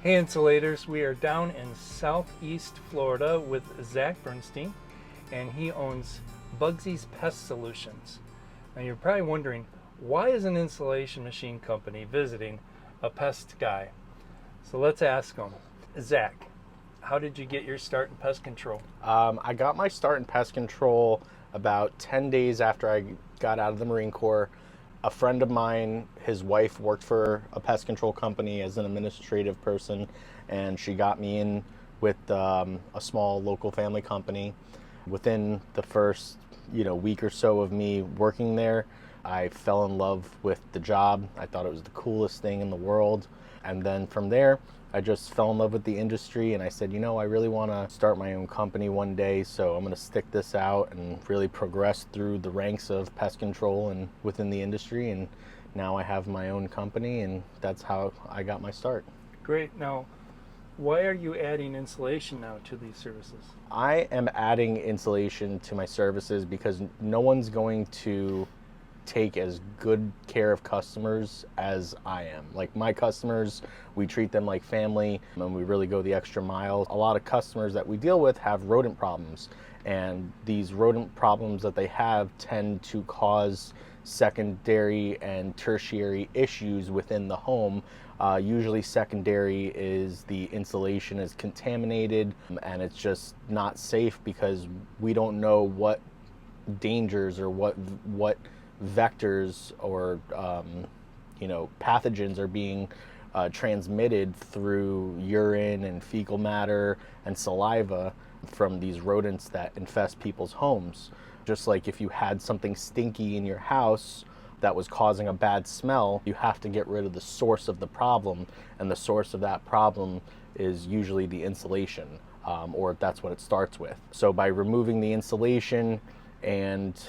Hey Insulators, we are down in southeast Florida with Zach Bernstein, and he owns Bugsy's Pest Solutions. Now you're probably wondering, why is an insulation machine company visiting a pest guy? So let's ask him. Zach, how did you get your start in pest control? I got my start in pest control about 10 days after I got out of the Marine Corps. A friend of mine, his wife worked for a pest control company as an administrative person, and she got me in with a small local family company. Within the first week or so of me working there, I fell in love with the job. I thought it was the coolest thing in the world. And then from there, I just fell in love with the industry, and I said, I really want to start my own company one day, so I'm going to stick this out and really progress through the ranks of pest control and within the industry. And now I have my own company, and that's how I got my start. Great. Now, why are you adding insulation now to these services? I am adding insulation to my services because no one's going to take as good care of customers as I am. Like, my customers, we treat them like family, and we really go the extra mile. A lot of customers that we deal with have rodent problems, and these rodent problems that they have tend to cause secondary and tertiary issues within the home. Usually secondary is the insulation is contaminated, and it's just not safe because we don't know what dangers or what vectors or pathogens are being transmitted through urine and fecal matter and saliva from these rodents that infest people's homes. Just like if you had something stinky in your house that was causing a bad smell, you have to get rid of the source of the problem, and the source of that problem is usually the insulation, or that's what it starts with. So by removing the insulation and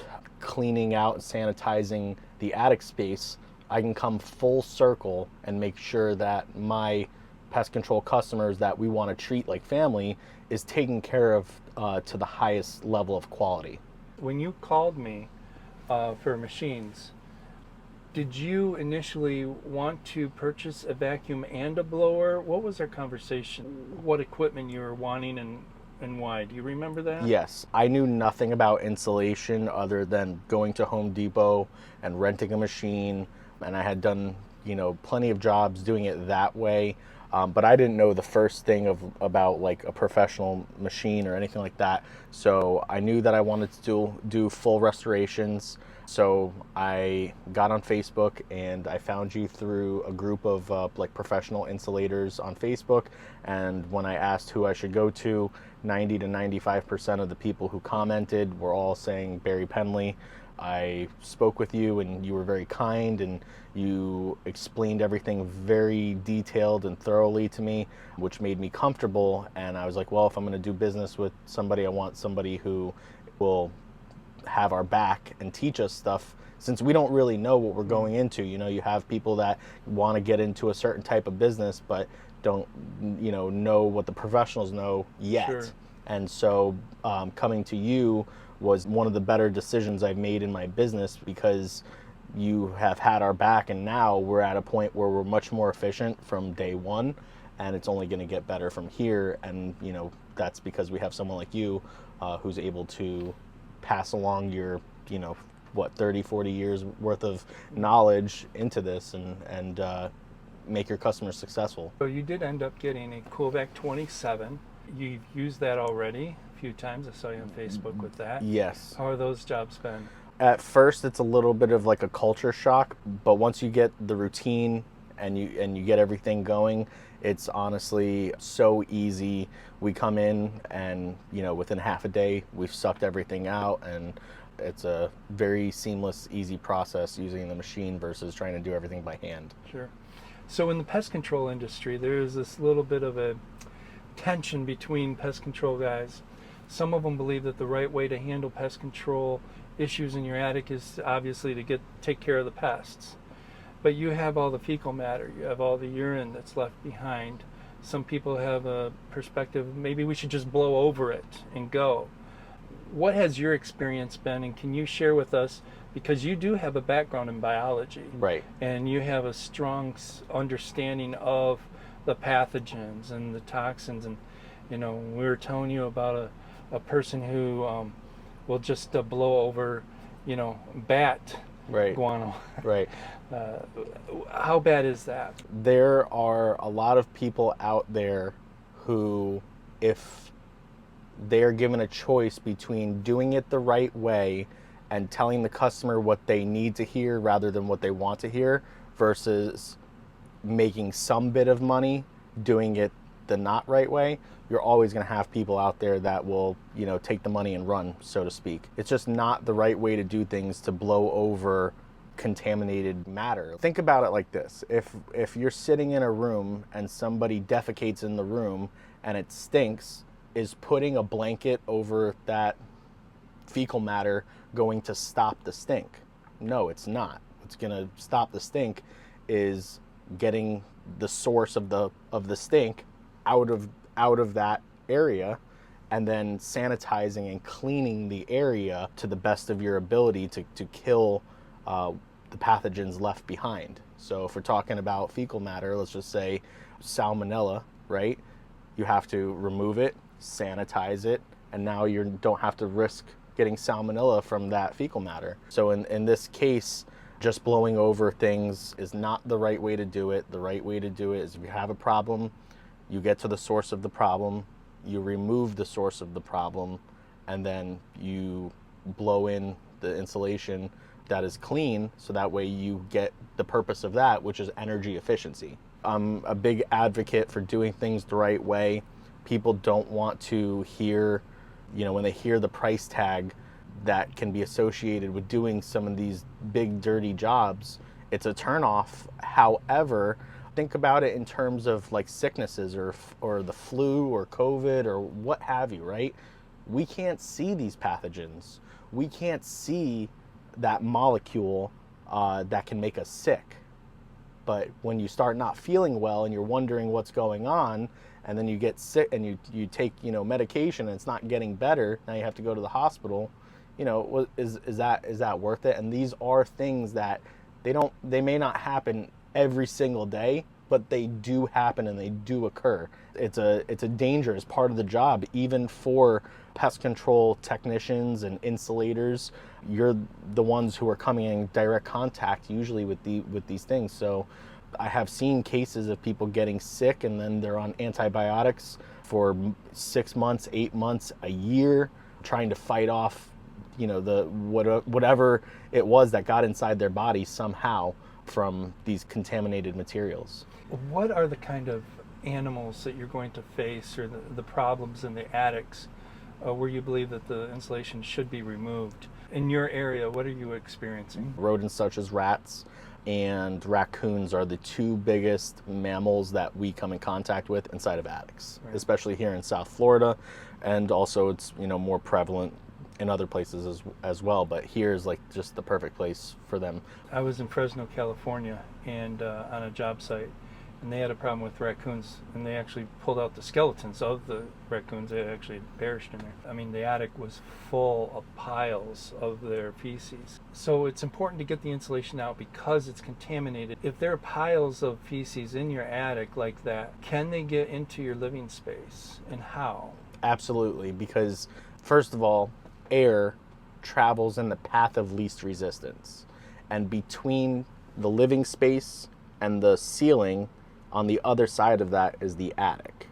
cleaning out and sanitizing the attic space, I can come full circle and make sure that my pest control customers that we want to treat like family is taken care of to the highest level of quality. When you called me for machines, did you initially want to purchase a vacuum and a blower? What was our conversation? What equipment you were wanting and why? Do you remember that? Yes, I knew nothing about insulation other than going to Home Depot and renting a machine, and I had done plenty of jobs doing it that way, but I didn't know the first thing about like a professional machine or anything like that. So I knew that I wanted to do full restorations. So I got on Facebook and I found you through a group of like professional insulators on Facebook. And when I asked who I should go to, 90 to 95% of the people who commented were all saying Barry Penley. I spoke with you and you were very kind, and you explained everything very detailed and thoroughly to me, which made me comfortable. And I was like, well, if I'm going to do business with somebody, I want somebody who will have our back and teach us stuff, since we don't really know what we're going into. You have people that want to get into a certain type of business but don't know what the professionals know yet. Sure. And so coming to you was one of the better decisions I've made in my business, because you have had our back, and now we're at a point where we're much more efficient from day one, and it's only going to get better from here. And that's because we have someone like you who's able to pass along your 30-40 years worth of knowledge into this and make your customers successful. So you did end up getting a Kovac 27. You've used that already a few times. I saw you on Facebook with that. Yes. How are those jobs been? At first, it's a little bit of like a culture shock, but once you get the routine and you get everything going, it's honestly so easy. We come in and within half a day we've sucked everything out, and it's a very seamless, easy process using the machine versus trying to do everything by hand. Sure. So in the pest control industry, there is this little bit of a tension between pest control guys. Some of them believe that the right way to handle pest control issues in your attic is obviously to take care of the pests. But you have all the fecal matter, you have all the urine that's left behind. Some people have a perspective, maybe we should just blow over it and go. What has your experience been, and can you share with us, because you do have a background in biology, right, and you have a strong understanding of the pathogens and the toxins. And we were telling you about a person who will just blow over bat Right. guano. Right. How bad is that? There are a lot of people out there who, if they're given a choice between doing it the right way and telling the customer what they need to hear rather than what they want to hear, versus making some bit of money doing it the not right way, you're always going to have people out there that will, take the money and run, so to speak. It's just not the right way to do things, to blow over contaminated matter. Think about it like this. If you're sitting in a room and somebody defecates in the room and it stinks, is putting a blanket over that fecal matter going to stop the stink? No, it's not. What's going to stop the stink is getting the source of the stink out of that area, and then sanitizing and cleaning the area to the best of your ability to kill the pathogens left behind. So if we're talking about fecal matter, let's just say salmonella, right? You have to remove it, sanitize it, and now you don't have to risk getting salmonella from that fecal matter. So in this case, just blowing over things is not the right way to do it. The right way to do it is, if you have a problem, you get to the source of the problem, you remove the source of the problem, and then you blow in the insulation that is clean, so that way you get the purpose of that, which is energy efficiency. I'm a big advocate for doing things the right way. People don't want to hear, when they hear the price tag that can be associated with doing some of these big dirty jobs, it's a turnoff. However, think about it in terms of like sicknesses or the flu or COVID or what have you, right? We can't see these pathogens. We can't see that molecule that can make us sick. But when you start not feeling well and you're wondering what's going on, and then you get sick and you take medication and it's not getting better, now you have to go to the hospital. Is that worth it? And these are things that they may not happen every single day, but they do happen and they do occur. It's a dangerous part of the job, even for pest control technicians and insulators. You're the ones who are coming in direct contact usually with these things. So I have seen cases of people getting sick and then they're on antibiotics for 6 months, 8 months, a year, trying to fight off whatever it was that got inside their body somehow from these contaminated materials. What are the kind of animals that you're going to face, or the problems in the attics where you believe that the insulation should be removed? In your area, what are you experiencing? Rodents such as rats and raccoons are the two biggest mammals that we come in contact with inside of attics, right, especially here in South Florida, and also it's more prevalent in other places as well, but here is like just the perfect place for them. I was in Fresno, California, and on a job site, and they had a problem with raccoons, and they actually pulled out the skeletons of the raccoons. They actually perished in there. I mean, the attic was full of piles of their feces. So it's important to get the insulation out because it's contaminated. If there are piles of feces in your attic like that, can they get into your living space, and how? Absolutely, because first of all, air travels in the path of least resistance, and between the living space and the ceiling on the other side of that is the attic.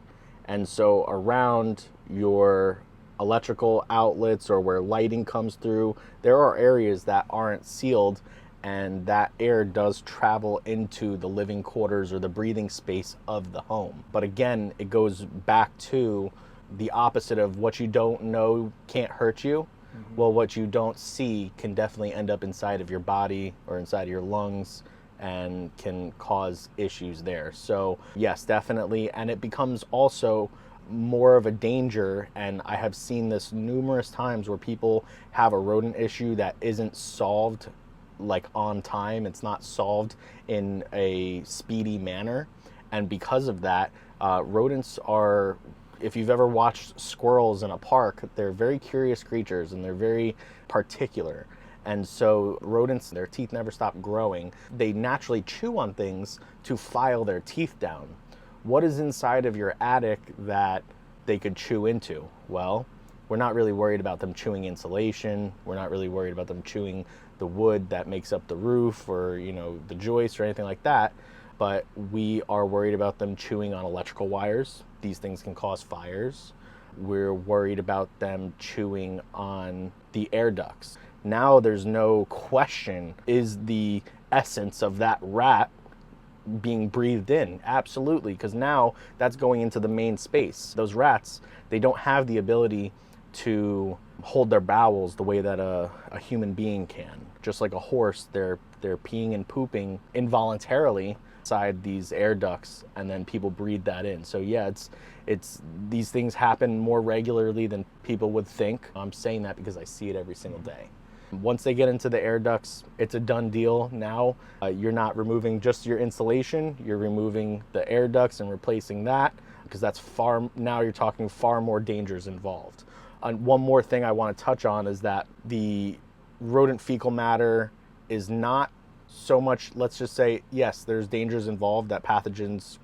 And so around your electrical outlets or where lighting comes through, there are areas that aren't sealed, and that air does travel into the living quarters or the breathing space of the home. But again, it goes back to the opposite of what you don't know can't hurt you. Mm-hmm. Well, what you don't see can definitely end up inside of your body or inside of your lungs and can cause issues there. So yes, definitely. And it becomes also more of a danger, and I have seen this numerous times where people have a rodent issue that isn't solved like on time. It's not solved in a speedy manner, and because of that, rodents are, if you've ever watched squirrels in a park, they're very curious creatures and they're very particular. And so rodents, their teeth never stop growing. They naturally chew on things to file their teeth down. what is inside of your attic that they could chew into? Well, we're not really worried about them chewing insulation. We're not really worried about them chewing the wood that makes up the roof or, the joist or anything like that. But we are worried about them chewing on electrical wires. These things can cause fires. We're worried about them chewing on the air ducts. Now there's no question, is the essence of that rat being breathed in? Absolutely, because now that's going into the main space. Those rats, they don't have the ability to hold their bowels the way that a human being can. Just like a horse, they're peeing and pooping involuntarily inside these air ducts, and then people breathe that in. So yeah, it's these things happen more regularly than people would think. I'm saying that because I see it every single day. Once they get into the air ducts, it's a done deal. Now you're not removing just your insulation, you're removing the air ducts and replacing that, because now you're talking far more dangers involved. And one more thing I want to touch on is that the rodent fecal matter is not so much, let's just say, yes, there's dangers involved, that pathogens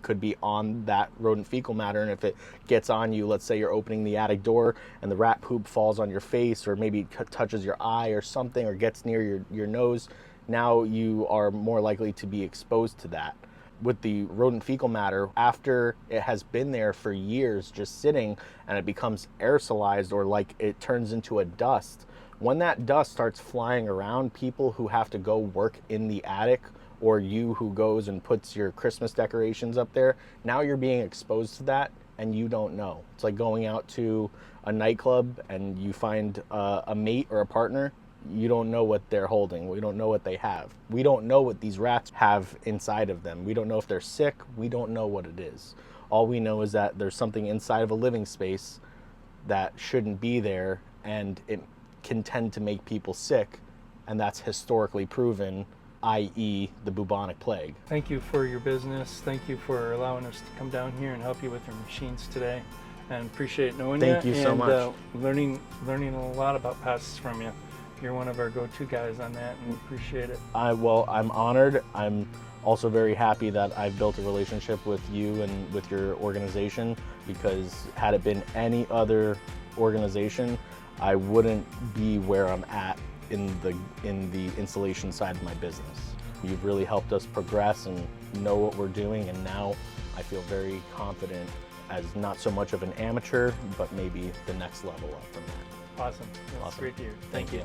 could be on that rodent fecal matter, and if it gets on you, let's say you're opening the attic door and the rat poop falls on your face, or maybe touches your eye or something, or gets near your nose, now you are more likely to be exposed to that. With the rodent fecal matter, after it has been there for years just sitting and it becomes aerosolized, or like it turns into a dust, when that dust starts flying around, people who have to go work in the attic, or you who goes and puts your Christmas decorations up there, now you're being exposed to that and you don't know. It's like going out to a nightclub and you find a mate or a partner. You don't know what they're holding. We don't know what they have. We don't know what these rats have inside of them. We don't know if they're sick. We don't know what it is. All we know is that there's something inside of a living space that shouldn't be there, and it can tend to make people sick, and that's historically proven, i.e. the bubonic plague. Thank you for your business. Thank you for allowing us to come down here and help you with your machines today, and appreciate knowing you. Thank you so much. Learning a lot about pests from you. You're one of our go-to guys on that, and we appreciate it. Well, I'm honored. I'm also very happy that I've built a relationship with you and with your organization, because had it been any other organization, I wouldn't be where I'm at in the installation side of my business. You've really helped us progress and know what we're doing, and now I feel very confident as not so much of an amateur, but maybe the next level up from that. Awesome. That's great to hear. Thank you.